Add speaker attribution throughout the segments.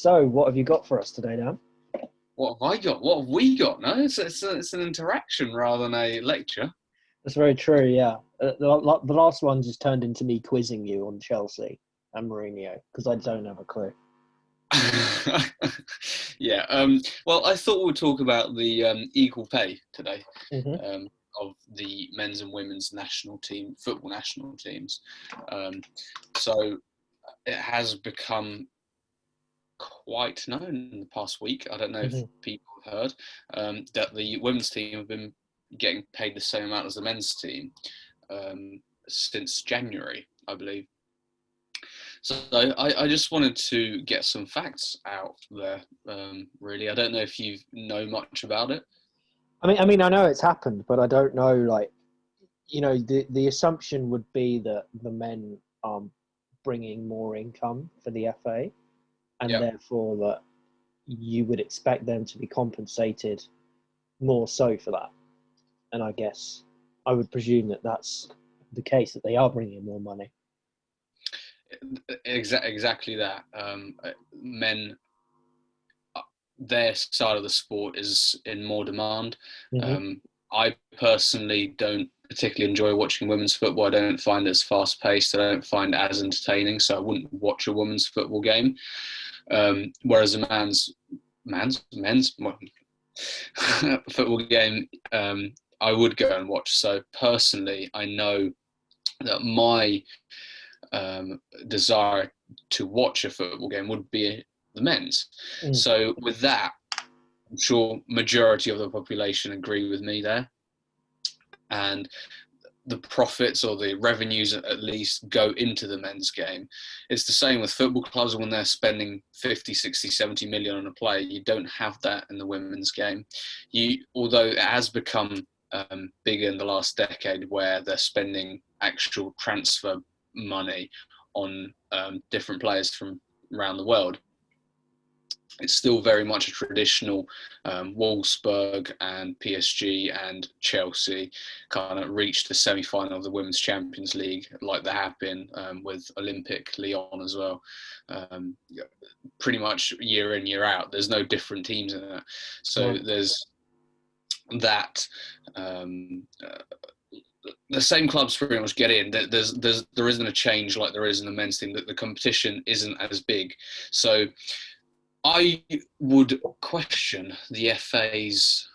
Speaker 1: So, what have you got for us today, Dan?
Speaker 2: What have I got? What have we got? No, it's an interaction rather than a lecture.
Speaker 1: That's very true, yeah. The last one just turned into me quizzing you on Chelsea and Mourinho because I don't have a clue.
Speaker 2: Yeah. Well, I thought we'd talk about the equal pay today
Speaker 1: Hmm.
Speaker 2: um, of the men's and women's national team, football national teams. So it has become quite known in the past week. I don't know if
Speaker 1: Hmm.
Speaker 2: people have heard that the women's team have been getting paid the same amount as the men's team since January, I believe. So I just wanted to get some facts out there. Really, I don't know if you know much about it.
Speaker 1: I know it's happened, but I don't know. The assumption would be that the men are bringing more income for the FA, and
Speaker 2: Yeah.
Speaker 1: therefore that you would expect them to be compensated more so for that. And I guess I would presume that that's the case, that they are bringing more money.
Speaker 2: Exactly that. Men, their side of the sport is in more demand.
Speaker 1: Hmm.
Speaker 2: I personally don't particularly enjoy watching women's football. I don't find it as fast paced. I don't find it as entertaining. So I wouldn't watch a women's football game. Whereas a men's football game, I would go and watch. So personally, I know that my desire to watch a football game would be the men's.
Speaker 1: Mm.
Speaker 2: So with that, I'm sure majority of the population agree with me there. And the profits or the revenues at least go into the men's game. It's the same with football clubs when they're spending 50, 60, 70 million on a player. You don't have that in the women's game. Although it has become bigger in the last decade where they're spending actual transfer money on different players from around the world. It's still very much a traditional Wolfsburg and PSG and Chelsea kind of reached the semi-final of the Women's Champions League like they have been with Olympic Lyon as well. Pretty much year in, year out. There's no different teams in that. So
Speaker 1: Right.
Speaker 2: there's that the same clubs pretty much get in. There isn't a change like there is in the men's team. That the competition isn't as big. So I would question the FA's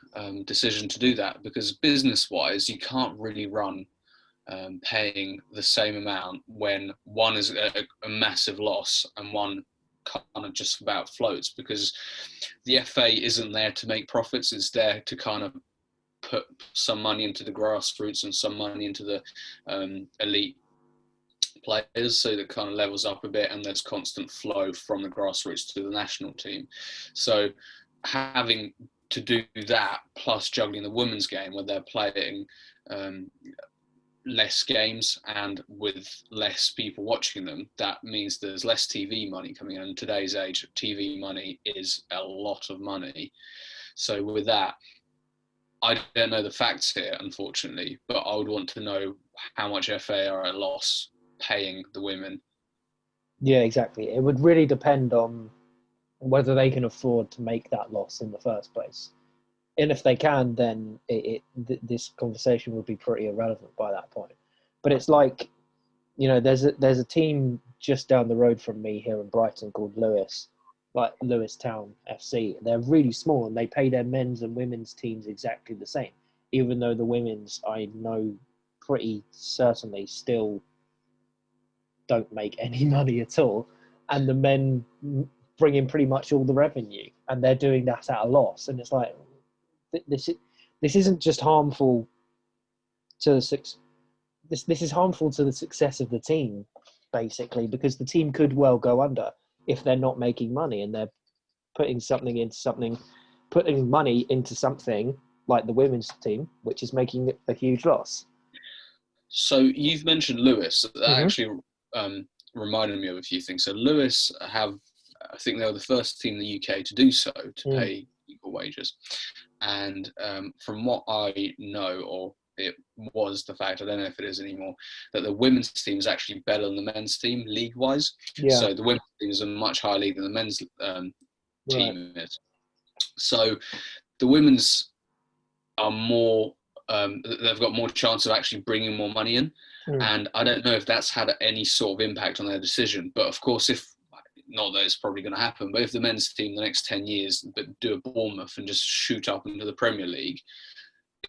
Speaker 2: decision to do that because business-wise, you can't really run paying the same amount when one is a massive loss and one kind of just about floats because the FA isn't there to make profits. It's there to kind of put some money into the grassroots and some money into the elite players, so that kind of levels up a bit and there's constant flow from the grassroots to the national team. So having to do that plus juggling the women's game where they're playing less games and with less people watching them, that means there's less TV money coming in. In today's age, TV money is a lot of money. So with that, I don't know the facts here, unfortunately, but I would want to know how much FA are at a loss paying the women.
Speaker 1: Yeah, exactly. It would really depend on whether they can afford to make that loss in the first place. And if they can, then this conversation would be pretty irrelevant by that point. But it's like, there's a team just down the road from me here in Brighton called Lewes, like Lewis Town FC. They're really small and they pay their men's and women's teams exactly the same, even though the women's, I know pretty certainly, still don't make any money at all, and the men bring in pretty much all the revenue, and they're doing that at a loss. And it's like this isn't just harmful to this is harmful to the success of the team, basically, because the team could well go under if they're not making money and they're putting putting money into something like the women's team, which is making a huge loss.
Speaker 2: So you've mentioned Lewes. That
Speaker 1: Mm-hmm.
Speaker 2: actually reminded me of a few things. So Lewes I think they were the first team in the UK to do so, to
Speaker 1: Mm.
Speaker 2: pay equal wages. And from what I know or it was the fact, I don't know if it is anymore, that the women's team is actually better than the men's team league-wise.
Speaker 1: Yeah.
Speaker 2: So the women's team is a much higher league than the men's team is. So the women's are more, they've got more chance of actually bringing more money in. And I don't know if that's had any sort of impact on their decision. But of course, not that it's probably going to happen, but if the men's team the next 10 years do a Bournemouth and just shoot up into the Premier League,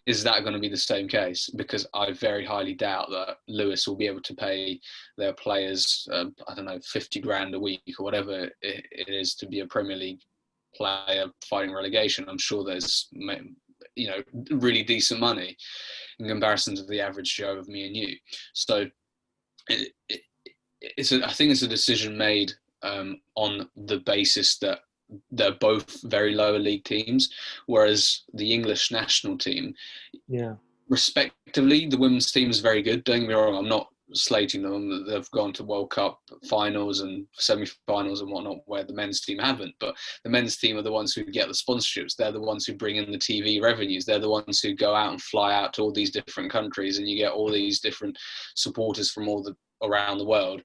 Speaker 2: is that going to be the same case? Because I very highly doubt that Lewis will be able to pay their players, I don't know, 50 grand a week or whatever it is to be a Premier League player fighting relegation. I'm sure there's, really decent money in comparison to the average Joe of me and you. So I think it's a decision made on the basis that they're both very lower league teams, whereas the English national team, respectively, the women's team is very good. Don't get me wrong, I'm not slating them. They've gone to World Cup finals and semi-finals and whatnot, where the men's team haven't. But the men's team are the ones who get the sponsorships. They're the ones who bring in the TV revenues. They're the ones who go out and fly out to all these different countries, and you get all these different supporters from around the world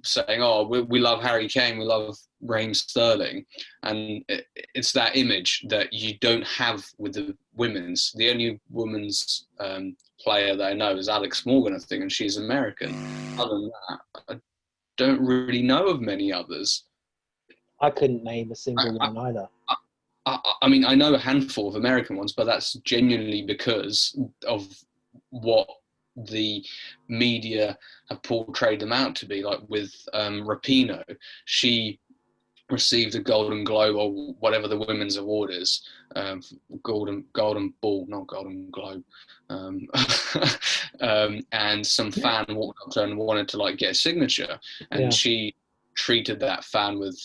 Speaker 2: saying, "Oh, we love Harry Kane, we love Raheem Sterling," and it's that image that you don't have with the women's. The only women's player that I know is Alex Morgan, I think, and she's American. Other than that, I don't really know of many others.
Speaker 1: I couldn't name a single one either.
Speaker 2: I mean, I know a handful of American ones, but that's genuinely because of what the media have portrayed them out to be. Like with Rapinoe, she received a Golden Globe or whatever the women's award is, Golden Ball, not Golden Globe, and some fan walked up to her and wanted to get a signature, and she treated that fan with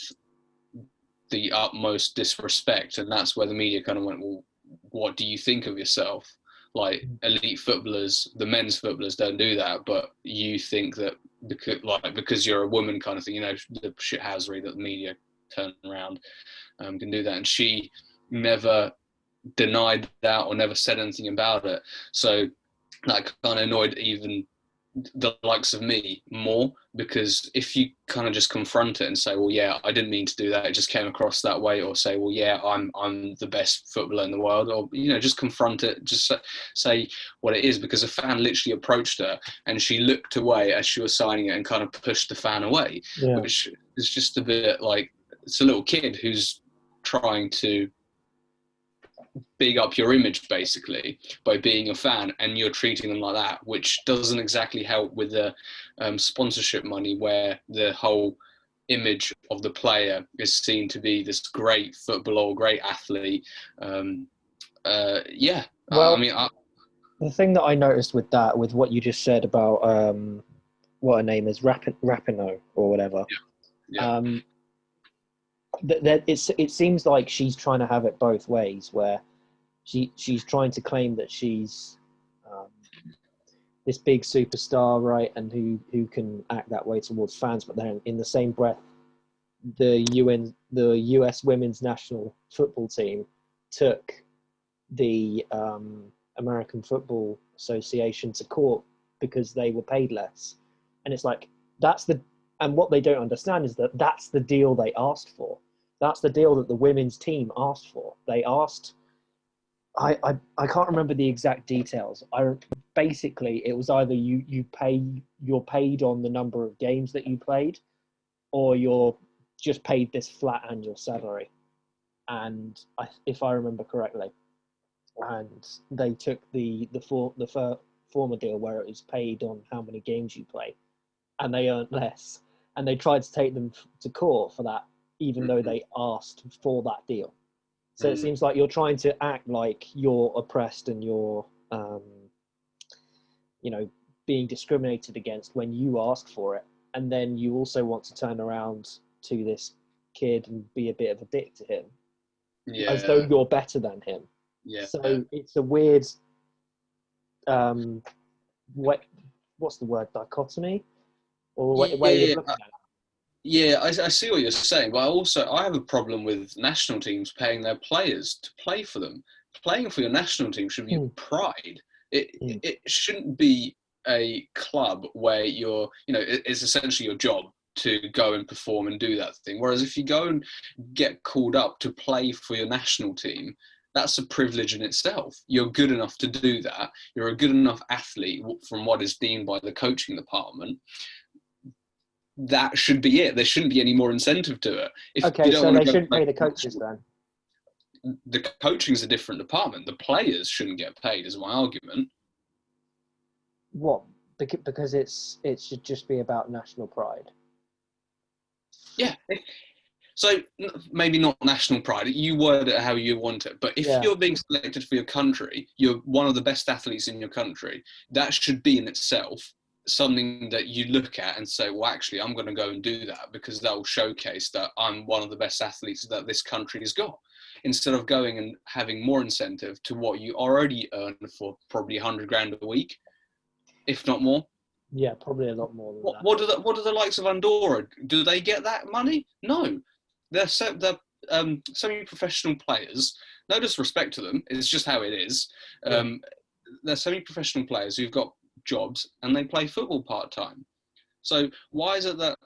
Speaker 2: the utmost disrespect, and that's where the media kind of went, well, what do you think of yourself? Like, elite footballers, the men's footballers don't do that, but you think that because you're a woman kind of thing, the shithousery that the media turn around can do that. And she never denied that or never said anything about it. So that kind of annoyed even the likes of me more, because if you kind of just confront it and say, well, yeah, I didn't mean to do that, it just came across that way, or say, well, yeah, I'm the best footballer in the world, or just confront it, just say what it is, because a fan literally approached her and she looked away as she was signing it and kind of pushed the fan away, which is just a bit like, it's a little kid who's trying to big up your image basically by being a fan, and you're treating them like that, which doesn't exactly help with the sponsorship money, where the whole image of the player is seen to be this great footballer or great athlete. Well,
Speaker 1: the thing that I noticed with what you just said about what her name is, Rapinoe or whatever, that it seems like she's trying to have it both ways, where she's trying to claim that she's this big superstar, right, and who can act that way towards fans, but then in the same breath, the US women's national football team took the American Football Association to court because they were paid less, and it's like and what they don't understand is that that's the deal they asked for. That's the deal that the women's team asked for. They asked, I can't remember the exact details. Basically, it was either you're paid on the number of games that you played, or you're just paid this flat annual salary. And if I remember correctly, and they took the former deal where it was paid on how many games you play, and they earned less. And they tried to take them to court for that, even though they asked for that deal. So it seems like you're trying to act like you're oppressed and you're, being discriminated against when you asked for it. And then you also want to turn around to this kid and be a bit of a dick to him, as though you're better than him. Yeah. So it's a weird, what's the word, dichotomy? Or way of looking at it.
Speaker 2: Yeah, I see what you're saying, but I have a problem with national teams paying their players to play for them. Playing for your national team should be pride. It shouldn't be a club where it's essentially your job to go and perform and do that thing. Whereas if you go and get called up to play for your national team, that's a privilege in itself. You're good enough to do that. You're a good enough athlete from what is deemed by the coaching department. That should be it. There shouldn't be any more incentive to it.
Speaker 1: So they shouldn't pay the coaches then?
Speaker 2: The coaching is a different department. The players shouldn't get paid, is my argument.
Speaker 1: What? Because it should just be about national pride.
Speaker 2: Yeah. So maybe not national pride. You word it how you want it. But if you're being selected for your country, you're one of the best athletes in your country. That should be in itself something that you look at and say, well, actually, I'm going to go and do that because that will showcase that I'm one of the best athletes that this country has got. Instead of going and having more incentive to what you already earn for probably $100,000 a week, if not more.
Speaker 1: Yeah, probably a lot more than that.
Speaker 2: What do the likes of Andorra, do they get that money? No. They're semi-professional players. No disrespect to them. It's just how it is. They're semi-professional players who've got jobs and they play football part-time. So why is it that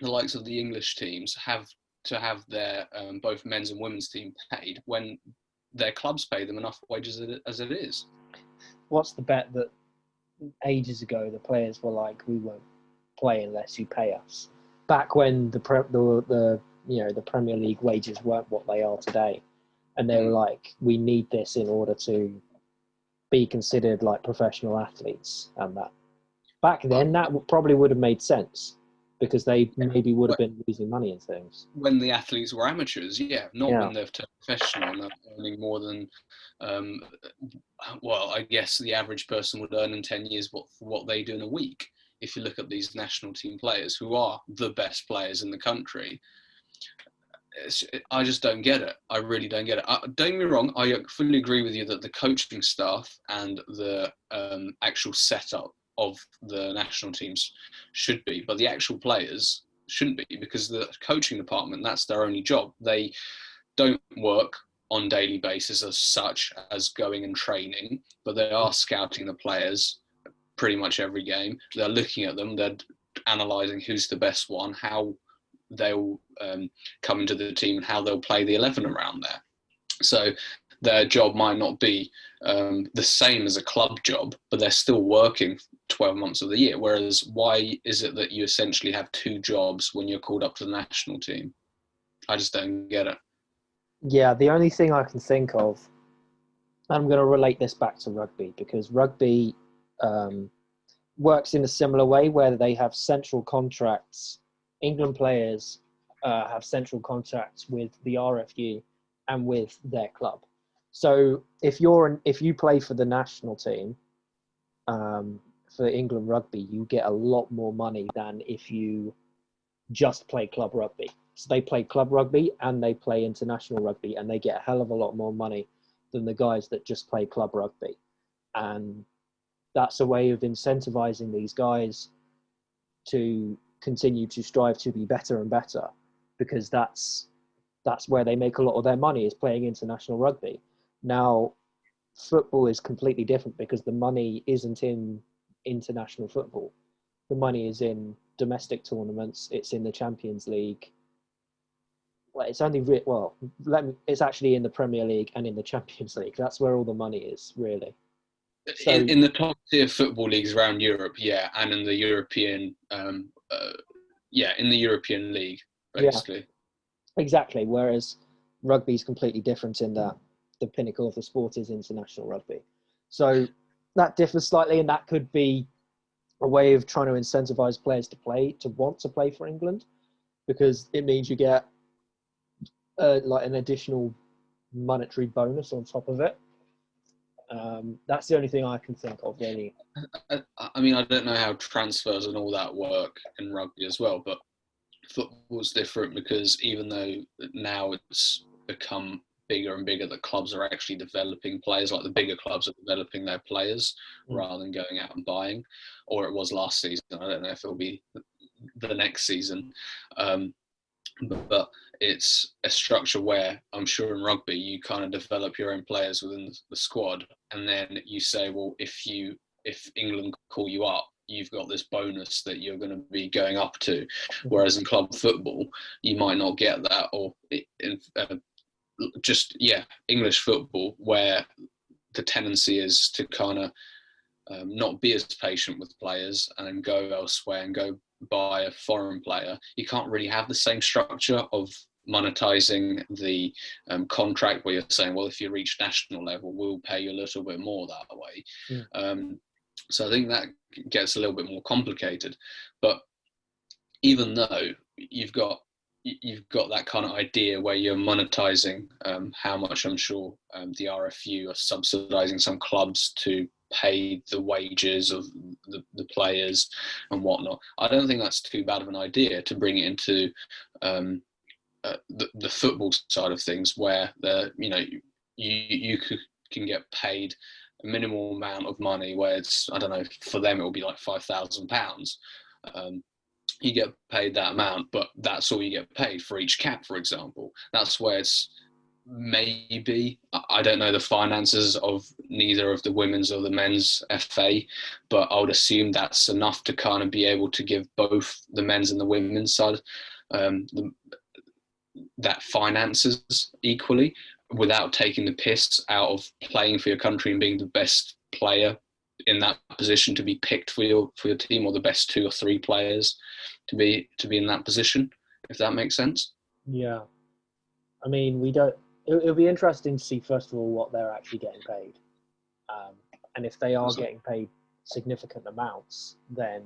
Speaker 2: the likes of the English teams have to have their both men's and women's team paid when their clubs pay them enough wages as it is?
Speaker 1: What's the bet that ages ago the players were like, we won't play unless you pay us? Back when the Premier League wages weren't what they are today, and they were like, we need this in order to be considered like professional athletes, and that back then that probably would have made sense because they maybe would have been losing money and things
Speaker 2: when the athletes were amateurs, when they've turned professional and they're earning more than I guess the average person would earn in 10 years what they do in a week. If you look at these national team players who are the best players in the country, I just don't get it. I really don't get it. Don't get me wrong, I fully agree with you that the coaching staff and the actual setup of the national teams should be, but the actual players shouldn't be, because the coaching department, that's their only job. They don't work on daily basis as such as going and training, but they are scouting the players pretty much every game. They're looking at them, they're analysing who's the best one, how they'll come into the team and how they'll play the 11 around there. So their job might not be the same as a club job, but they're still working 12 months of the year. Whereas why is it that you essentially have two jobs when you're called up to the national team? I just don't get it.
Speaker 1: Yeah, the only thing I can think of, I'm going to relate this back to rugby, because rugby works in a similar way where they have central contracts. England players have central contracts with the RFU and with their club. So if you play for the national team, for England rugby, you get a lot more money than if you just play club rugby. So they play club rugby and they play international rugby, and they get a hell of a lot more money than the guys that just play club rugby. And that's a way of incentivizing these guys to continue to strive to be better and better, because that's where they make a lot of their money, is playing international rugby. Now, football is completely different because the money isn't in international football. The money is in domestic tournaments. It's in the Champions League. Well, it's actually in the Premier League and in the Champions League. That's where all the money is, really. So,
Speaker 2: in the top tier football leagues around Europe, and in the European, in the European League, basically.
Speaker 1: Yeah, exactly. Whereas rugby is completely different in that the pinnacle of the sport is international rugby. So that differs slightly, and that could be a way of trying to incentivize players to want to play for England, because it means you get like an additional monetary bonus on top of it. That's the only thing I can think of, really.
Speaker 2: I mean, I don't know how transfers and all that work in rugby as well, but football's different, because even though now it's become bigger and bigger, that clubs are actually developing players, like the bigger clubs are developing their players rather than going out and buying, or it was last season. I don't know if it'll be the next season. but it's a structure where I'm sure in rugby you kind of develop your own players within the squad, and then you say, well, if England call you up, you've got this bonus that you're going to be going up to. Whereas in club football, you might not get that, or in English football, where the tendency is to kind of not be as patient with players and go elsewhere and go buy a foreign player. You can't really have the same structure of monetizing the contract where you're saying, well, if you reach national level, we'll pay you a little bit more that way. So I think that gets a little bit more complicated. But even though you've got that kind of idea where you're monetizing how much, I'm sure the RFU are subsidizing some clubs to pay the wages of the players and whatnot. I don't think that's too bad of an idea to bring it into the football side of things, where you can get paid a minimal amount of money, where it's, I don't know, for them it will be like £5,000. You get paid that amount, but that's all you get paid for each cap, for example. That's where it's maybe, I don't know the finances of neither of the women's or the men's FA, but I would assume that's enough to kind of be able to give both the men's and the women's side that finances equally, without taking the piss out of playing for your country and being the best player in that position to be picked for your team, or the best 2 or 3 players to be in that position, if that makes sense.
Speaker 1: Yeah, I mean, we don't. It'll be interesting to see, first of all, what they're actually getting paid, and if they are getting paid significant amounts, then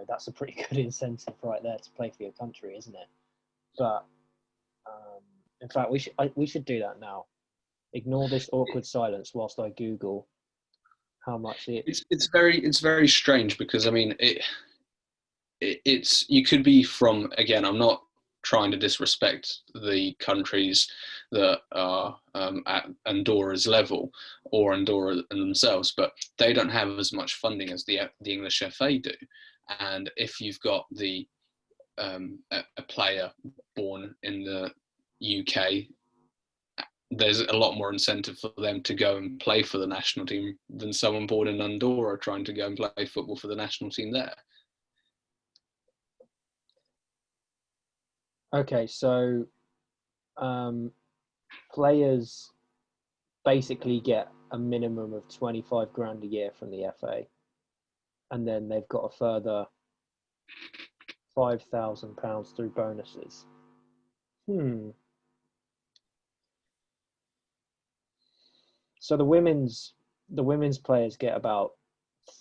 Speaker 1: that's a pretty good incentive right there to play for your country, isn't it? But in fact, we should do that now. Ignore this awkward silence whilst I Google how much
Speaker 2: it's very strange, because I mean it's you could be from, again, I'm not trying to disrespect the countries that are at Andorra's level or Andorra themselves, but they don't have as much funding as the English FA do. And if you've got a player born in the UK, there's a lot more incentive for them to go and play for the national team than someone born in Andorra trying to go and play football for the national team there.
Speaker 1: Okay, so players basically get a minimum of 25 grand a year from the FA, and then they've got a further £5,000 through bonuses. So the women's players get about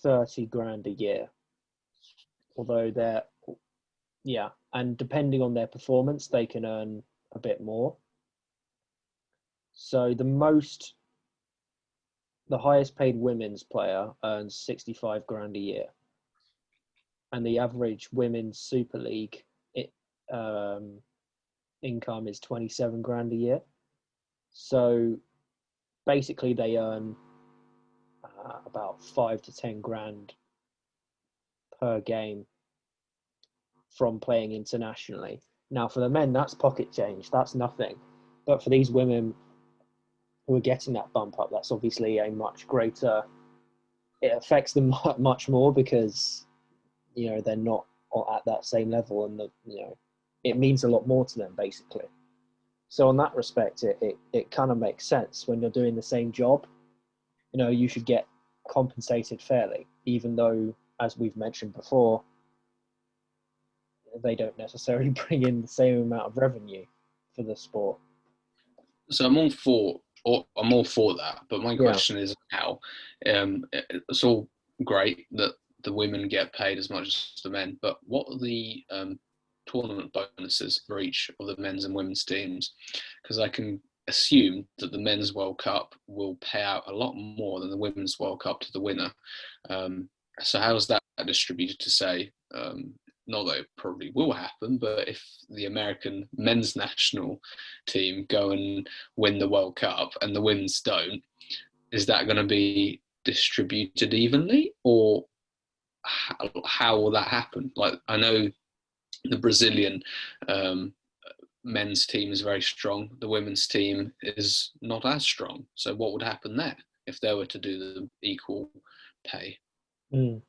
Speaker 1: 30 grand a year, although and depending on their performance, they can earn a bit more. So the highest paid women's player earns 65 grand a year, and the average women's Super League income is 27 grand a year. So basically they earn about 5 to 10 grand per game from playing internationally. Now for the men, that's pocket change, that's nothing. But for these women who are getting that bump up, that's obviously a much greater, it affects them much more, because they're not at that same level, and it means a lot more to them basically. So in that respect, it kind of makes sense. When you're doing the same job, you should get compensated fairly, even though, as we've mentioned before, they don't necessarily bring in the same amount of revenue for the sport.
Speaker 2: So I'm all for that, but my question is how. It's all great that the women get paid as much as the men, but what are the tournament bonuses for each of the men's and women's teams? Because I can assume that the men's World Cup will pay out a lot more than the women's World Cup to the winner. So how is that distributed to say, not that it probably will happen, but if the American men's national team go and win the World Cup and the women's don't, is that going to be distributed evenly, or how will that happen? Like, I know the Brazilian men's team is very strong. The women's team is not as strong. So what would happen there if they were to do the equal pay?
Speaker 1: Mm.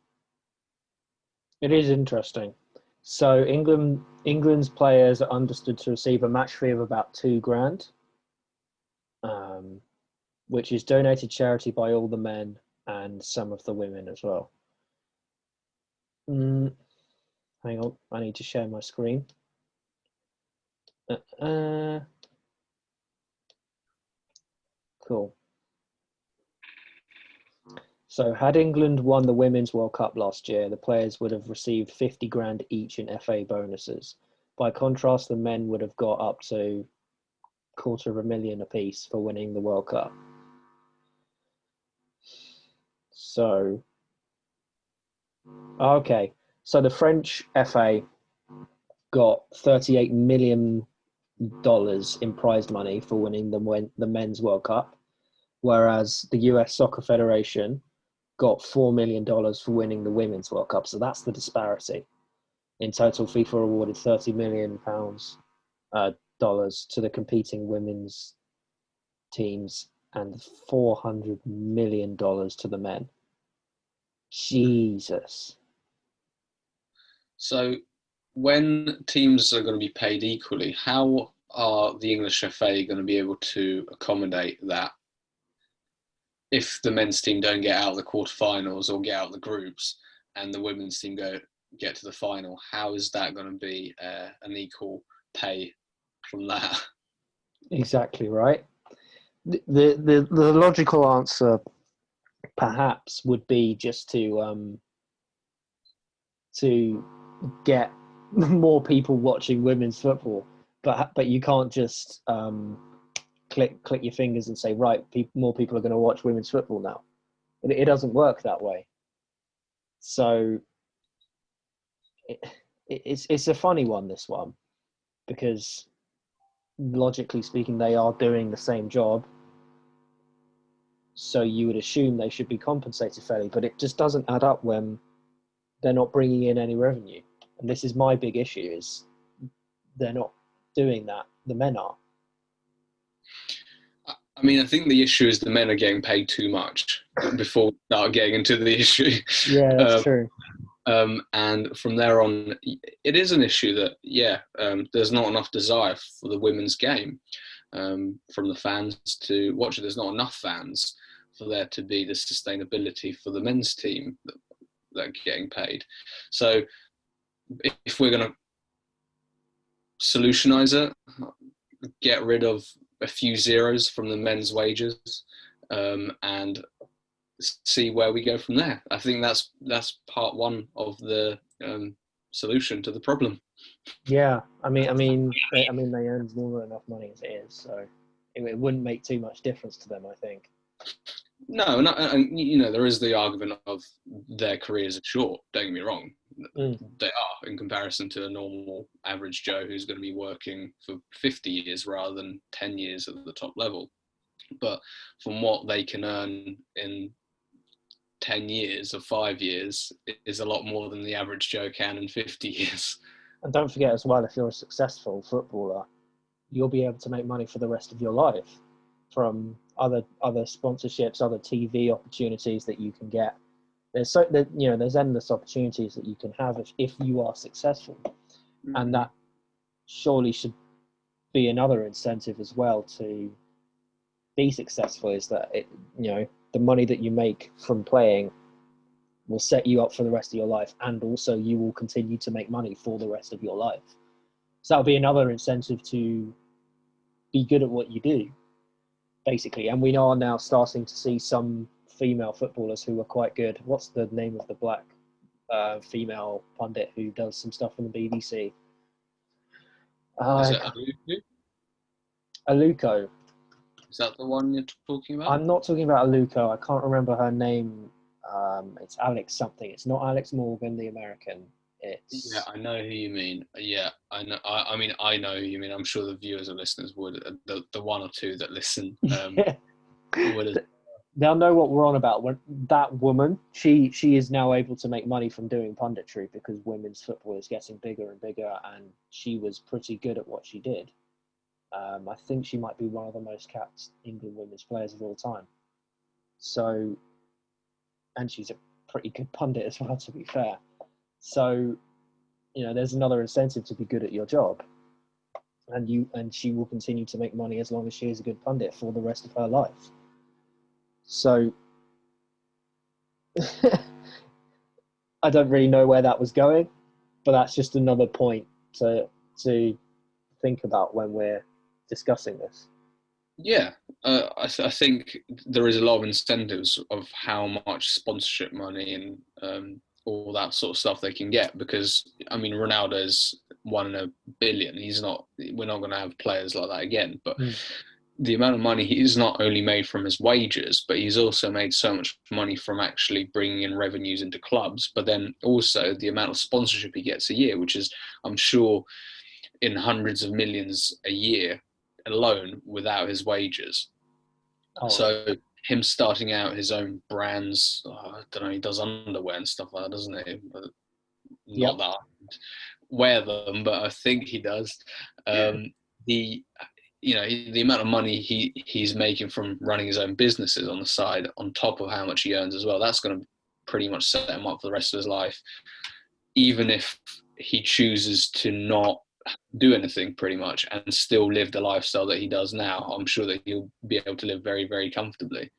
Speaker 1: It is interesting. So England's players are understood to receive a match fee of about £2,000, which is donated charity by all the men and some of the women as well. Hang on, I need to share my screen. Cool. So had England won the Women's World Cup last year, the players would have received 50 grand each in FA bonuses. By contrast, the men would have got up to $250,000 apiece for winning the World Cup. So, okay. So the French FA got $38 million in prize money for winning the Men's World Cup, whereas the US Soccer Federation got $4 million for winning the Women's World Cup. So that's the disparity. In total, FIFA awarded £30 million dollars to the competing women's teams and $400 million to the men. Jesus.
Speaker 2: So when teams are going to be paid equally, how are the English FA going to be able to accommodate that? If the men's team don't get out of the quarterfinals or get out of the groups, and the women's team get to the final, how is that going to be an equal pay from that?
Speaker 1: Exactly right. The logical answer, perhaps, would be just to get more people watching women's football, but you can't just click your fingers and say, right, more people are going to watch women's football now. It doesn't work that way. So it's a funny one, this one, because logically speaking, they are doing the same job. So you would assume they should be compensated fairly, but it just doesn't add up when they're not bringing in any revenue. And this is my big issue, is they're not doing that. The men are.
Speaker 2: I mean, I think the issue is the men are getting paid too much before we start getting into the issue.
Speaker 1: Yeah, that's true.
Speaker 2: And from there on, it is an issue that, there's not enough desire for the women's game from the fans to watch it. There's not enough fans for there to be the sustainability for the men's team that are getting paid. So if we're going to solutionize it, get rid of a few zeros from the men's wages, and see where we go from there. I think that's part one of the solution to the problem.
Speaker 1: Yeah, I mean, they earn more than enough money as it is, so it wouldn't make too much difference to them, I think.
Speaker 2: No, and there is the argument of their careers are short. Don't get me wrong, they are in comparison to a normal average Joe who's going to be working for 50 years rather than 10 years at the top level. But from what they can earn in 10 years or 5 years, it is a lot more than the average Joe can in 50 years.
Speaker 1: And don't forget as well, if you're a successful footballer, you'll be able to make money for the rest of your life from other sponsorships, other TV opportunities that you can get. There's endless opportunities that you can have if you are successful, and that surely should be another incentive as well to be successful. Is that the money that you make from playing will set you up for the rest of your life, and also you will continue to make money for the rest of your life. So that'll be another incentive to be good at what you do, basically. And we are now starting to see some female footballers who are quite good. What's the name of the black female pundit who does some stuff on the BBC?
Speaker 2: Is it Aluko?
Speaker 1: Aluko.
Speaker 2: Is that the one you're talking about?
Speaker 1: I'm not talking about Aluko. I can't remember her name. It's Alex something. It's not Alex Morgan, the American.
Speaker 2: Yeah, I know who you mean. Yeah, I know. I mean, I know who you mean. I'm sure the viewers or listeners would. The one or two that listen would.
Speaker 1: they'll know what we're on about. When that woman, she is now able to make money from doing punditry because women's football is getting bigger and bigger, and she was pretty good at what she did. I think she might be one of the most capped England women's players of all time. So, and she's a pretty good pundit as well, to be fair. So, there's another incentive to be good at your job, and she will continue to make money as long as she is a good pundit for the rest of her life. So, I don't really know where that was going, but that's just another point to think about when we're discussing this.
Speaker 2: Yeah, I think there is a lot of incentives of how much sponsorship money and all that sort of stuff they can get, because Ronaldo's 1 in a billion. We're not going to have players like that again, but the amount of money he's not only made from his wages, but he's also made so much money from actually bringing in revenues into clubs, but then also the amount of sponsorship he gets a year, which is, I'm sure, in hundreds of millions a year alone without his wages. So him starting out his own brands, I don't know, he does underwear and stuff like that, doesn't he? But not that I wear them, but I think he does. The amount of money he's making from running his own businesses on the side, on top of how much he earns as well, that's going to pretty much set him up for the rest of his life, even if he chooses to not do anything pretty much and still live the lifestyle that he does now. I'm sure that he'll be able to live very, very comfortably.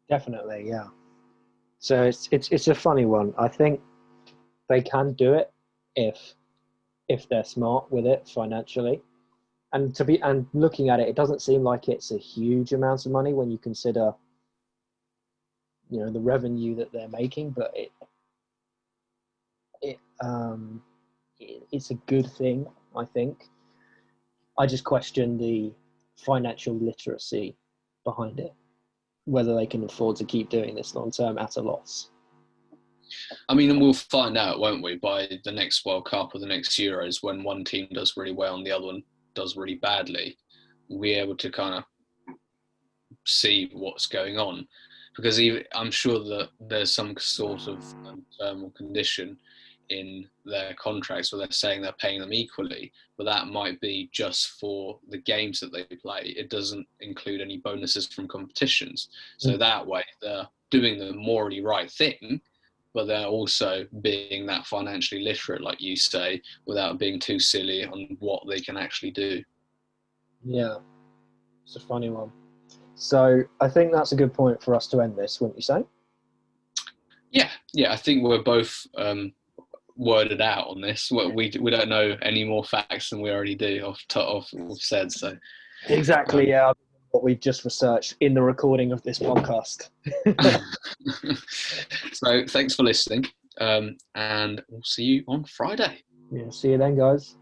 Speaker 1: Definitely, yeah. So it's a funny one. I think they can do it if they're smart with it financially. And looking at it, it doesn't seem like it's a huge amount of money when you consider, the revenue that they're making. But it's a good thing, I think. I just question the financial literacy behind it, whether they can afford to keep doing this long term at a loss.
Speaker 2: We'll find out, won't we, by the next World Cup or the next Euros, when one team does really well and the other one does really badly. We'll be able to kind of see what's going on, because I'm sure that there's some sort of term or condition in their contracts where they're saying they're paying them equally, but that might be just for the games that they play. It doesn't include any bonuses from competitions. So that way they're doing the morally right thing, but they're also being that financially literate, like you say, without being too silly on what they can actually do. Yeah.
Speaker 1: It's a funny one. So I think that's a good point for us to end this, wouldn't you say?
Speaker 2: Yeah, I think we're both worded out on this. We don't know any more facts than we already do off what we've said. So
Speaker 1: exactly, yeah. What we've just researched in the recording of this podcast.
Speaker 2: So thanks for listening, and we'll see you on Friday.
Speaker 1: Yeah, see you then, guys.